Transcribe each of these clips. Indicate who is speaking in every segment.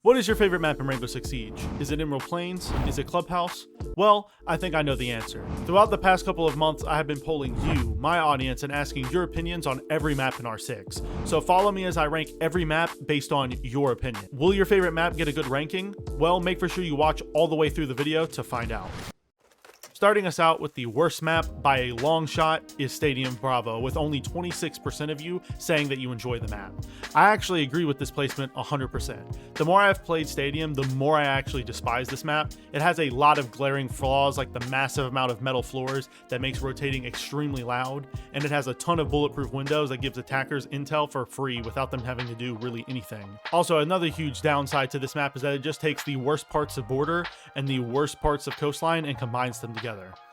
Speaker 1: What is your favorite map in Rainbow Six Siege? Is it Emerald Plains? Is it Clubhouse? Well, I think I know the answer. Throughout the past couple of months, I have been polling you, my audience, and asking your opinions on every map in R6. So follow me as I rank every map based on your opinion. Will your favorite map get a good ranking? Well, make for sure you watch all the way through the video to find out. Starting us out with the worst map by a long shot is Stadium Bravo, with only 26% of you saying that you enjoy the map. I actually agree with this placement 100%. The more I've played Stadium, the more I actually despise this map. It has a lot of glaring flaws, like the massive amount of metal floors that makes rotating extremely loud, and it has a ton of bulletproof windows that gives attackers intel for free without them having to do really anything. Also, another huge downside to this map is that it just takes the worst parts of Border and the worst parts of Coastline and combines them together.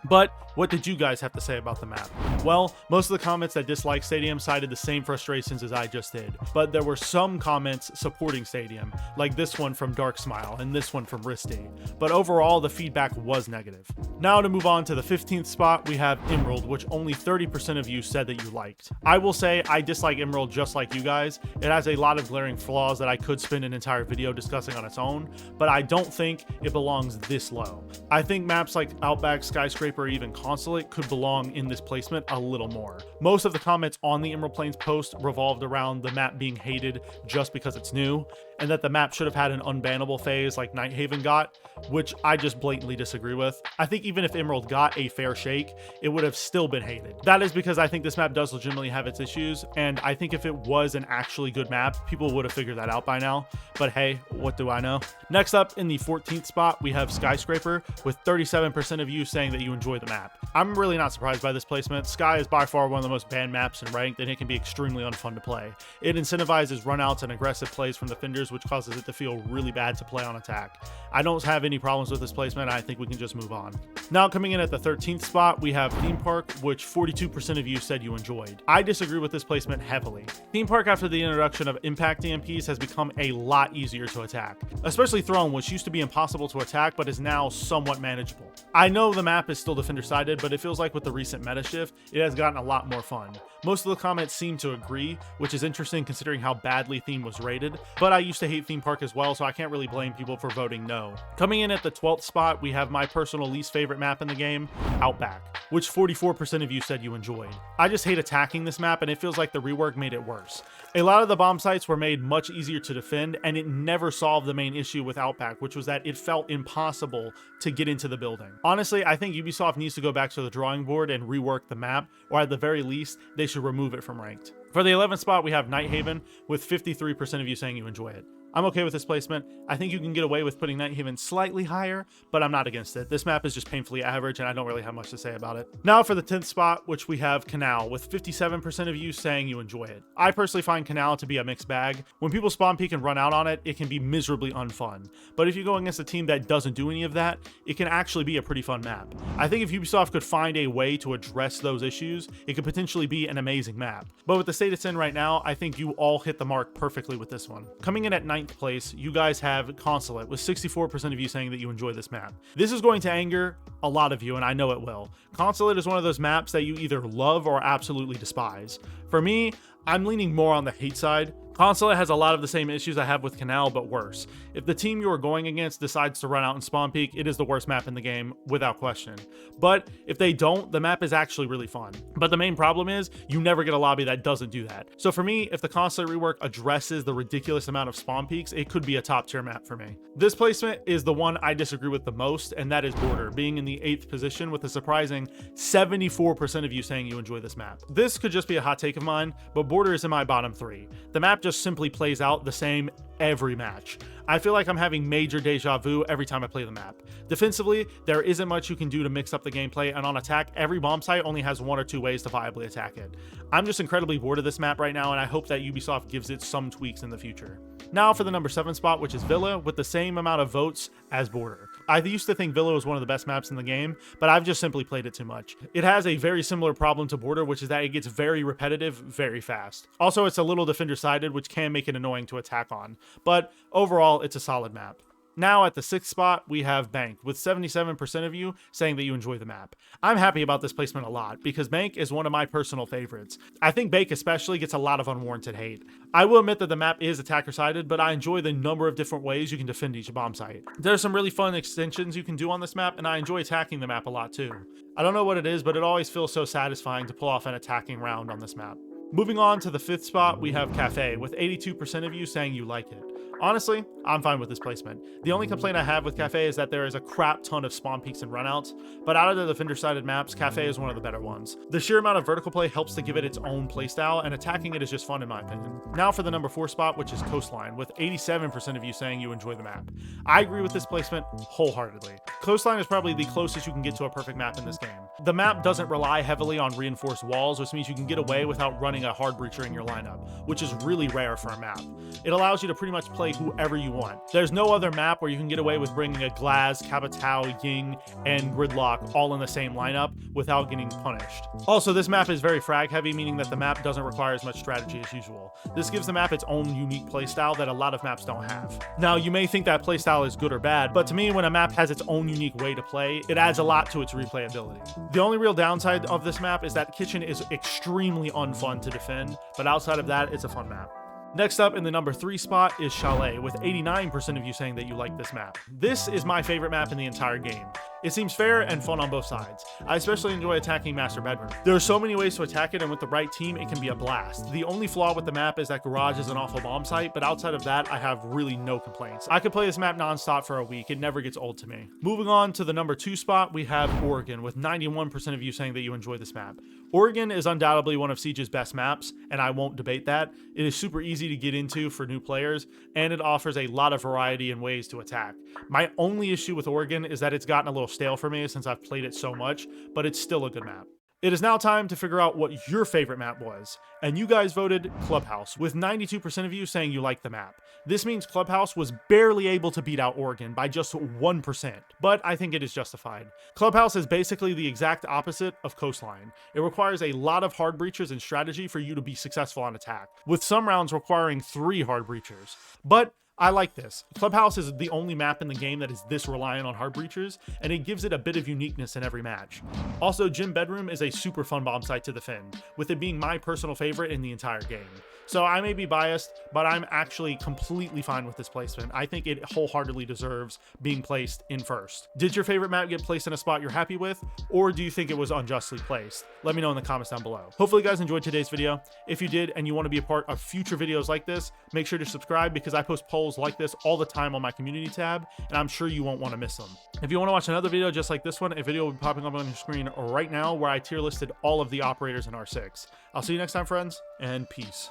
Speaker 1: But what did you guys have to say about the map? Well, most of the comments that dislike Stadium cited the same frustrations as I just did, but there were some comments supporting Stadium, like this one from Dark Smile and this one from Risty. But overall, the feedback was negative. Now to move on to the 15th spot, we have Emerald, which only 30% of you said that you liked. I will say I dislike Emerald just like you guys. It has a lot of glaring flaws that I could spend an entire video discussing on its own, but I don't think it belongs this low. I think maps like Outback, Skyscraper, or even Consulate could belong in this placement a little more. Most of the comments on the Emerald Plains post revolved around the map being hated just because it's new, and that the map should have had an unbannable phase like Nighthaven got, which I just blatantly disagree with. I think even if Emerald got a fair shake, it would have still been hated. That is because I think this map does legitimately have its issues, and I think if it was an actually good map, people would have figured that out by now. But hey, what do I know? Next up, in the 14th spot, we have Skyscraper, with 37% of you saying that you enjoy the map. I'm really not surprised by this placement. Sky is by far one of the most banned maps in ranked, and it can be extremely unfun to play. It incentivizes runouts and aggressive plays from defenders, which causes it to feel really bad to play on attack. I don't have any problems with this placement. I think we can just move on. Now coming in at the 13th spot, we have Theme Park, which 42% of you said you enjoyed. I disagree with this placement heavily. Theme Park, after the introduction of impact EMPs, has become a lot easier to attack, especially Throne, which used to be impossible to attack but is now somewhat manageable. I know the map is still defender-sided, but it feels like with the recent meta shift, it has gotten a lot more fun. Most of the comments seem to agree, which is interesting considering how badly Theme was rated, but I used to hate Theme Park as well, so I can't really blame people for voting no. Coming in at the 12th spot, we have my personal least favorite map in the game, Outback, which 44% of you said you enjoyed. I just hate attacking this map, and it feels like the rework made it worse. A lot of the bomb sites were made much easier to defend, and it never solved the main issue with Outback, which was that it felt impossible to get into the building. Honestly, I think Ubisoft needs to go back to the drawing board and rework the map, or at the very least, they should remove it from ranked. For the 11th spot, we have Nighthaven, with 53% of you saying you enjoy it. I'm okay with this placement. I think you can get away with putting Nighthaven slightly higher, but I'm not against it. This map is just painfully average, and I don't really have much to say about it. Now for the 10th spot, which we have Canal, with 57% of you saying you enjoy it. I personally find Canal to be a mixed bag. When people spawn peek and run out on it, it can be miserably unfun. But if you go against a team that doesn't do any of that, it can actually be a pretty fun map. I think if Ubisoft could find a way to address those issues, it could potentially be an amazing map. But with the state it's in right now, I think you all hit the mark perfectly with this one. Coming in at 9th place, you guys have Consulate, with 64% of you saying that you enjoy this map. This is going to anger a lot of you, and I know it will. Consulate is one of those maps that you either love or absolutely despise. For me, I'm leaning more on the hate side. Consulate has a lot of the same issues I have with Canal, but worse. If the team you are going against decides to run out and spawn peek, it is the worst map in the game, without question. But if they don't, the map is actually really fun. But the main problem is, you never get a lobby that doesn't do that. So for me, if the Consulate rework addresses the ridiculous amount of spawn peaks, it could be a top tier map for me. This placement is the one I disagree with the most, and that is Border, being in the 8th position with a surprising 74% of you saying you enjoy this map. This could just be a hot take of mine, but Border is in my bottom 3. The map just simply plays out the same every match. I feel like I'm having major deja vu every time I play the map. Defensively, there isn't much you can do to mix up the gameplay, and on attack, every bomb site only has 1 or 2 ways to viably attack it. I'm just incredibly bored of this map right now, and I hope that Ubisoft gives it some tweaks in the future. Now for the number 7 spot, which is Villa, with the same amount of votes as Border. I used to think Villa was one of the best maps in the game, but I've just simply played it too much. It has a very similar problem to Border, which is that it gets very repetitive very fast. Also, it's a little defender-sided, which can make it annoying to attack on, but overall, it's a solid map. Now at the 6th spot, we have Bank, with 77% of you saying that you enjoy the map. I'm happy about this placement a lot, because Bank is one of my personal favorites. I think Bank especially gets a lot of unwarranted hate. I will admit that the map is attacker-sided, but I enjoy the number of different ways you can defend each bomb site. There's some really fun extensions you can do on this map, and I enjoy attacking the map a lot too. I don't know what it is, but it always feels so satisfying to pull off an attacking round on this map. Moving on to the 5th spot, we have Cafe, with 82% of you saying you like it. Honestly, I'm fine with this placement. The only complaint I have with Cafe is that there is a crap ton of spawn peaks and runouts, but out of the defender-sided maps, Cafe is one of the better ones. The sheer amount of vertical play helps to give it its own playstyle, and attacking it is just fun in my opinion. Now for the number 4 spot, which is Coastline, with 87% of you saying you enjoy the map. I agree with this placement wholeheartedly. Coastline is probably the closest you can get to a perfect map in this game. The map doesn't rely heavily on reinforced walls, which means you can get away without running a hard breacher in your lineup, which is really rare for a map. It allows you to pretty much play whoever you want. There's no other map where you can get away with bringing a Glaz, Kabatao, Ying, and Gridlock all in the same lineup without getting punished. Also, this map is very frag heavy, meaning that the map doesn't require as much strategy as usual. This gives the map its own unique playstyle that a lot of maps don't have. Now, you may think that playstyle is good or bad, but to me, when a map has its own unique way to play, it adds a lot to its replayability. The only real downside of this map is that Kitchen is extremely unfun to defend, but outside of that, it's a fun map. Next up in the number 3 spot is Chalet, with 89% of you saying that you like this map. This is my favorite map in the entire game. It seems fair and fun on both sides. I especially enjoy attacking Master Bedroom. There are so many ways to attack it, and with the right team, it can be a blast. The only flaw with the map is that Garage is an awful bomb site, but outside of that, I have really no complaints. I could play this map non-stop for a week. It never gets old to me. Moving on to the number 2 spot, we have Oregon, with 91% of you saying that you enjoy this map. Oregon is undoubtedly one of Siege's best maps, and I won't debate that. It is super easy to get into for new players, and it offers a lot of variety and ways to attack. My only issue with Oregon is that it's gotten a little stale for me since I've played it so much, but it's still a good map. It is now time to figure out what your favorite map was, and you guys voted Clubhouse, with 92% of you saying you like the map. This means Clubhouse was barely able to beat out Oregon by just 1%, but I think it is justified. Clubhouse is basically the exact opposite of Coastline. It requires a lot of hard breachers and strategy for you to be successful on attack, with some rounds requiring 3 hard breachers. But I like this. Clubhouse is the only map in the game that is this reliant on hard breachers, and it gives it a bit of uniqueness in every match. Also, Gym Bedroom is a super fun bomb site to defend, with it being my personal favorite in the entire game. So I may be biased, but I'm actually completely fine with this placement. I think it wholeheartedly deserves being placed in first. Did your favorite map get placed in a spot you're happy with, or do you think it was unjustly placed? Let me know in the comments down below. Hopefully you guys enjoyed today's video. If you did and you want to be a part of future videos like this, make sure to subscribe because I post polls like this all the time on my community tab, and I'm sure you won't want to miss them. If you want to watch another video just like this one, a video will be popping up on your screen right now where I tier listed all of the operators in R6. I'll see you next time, friends, and peace.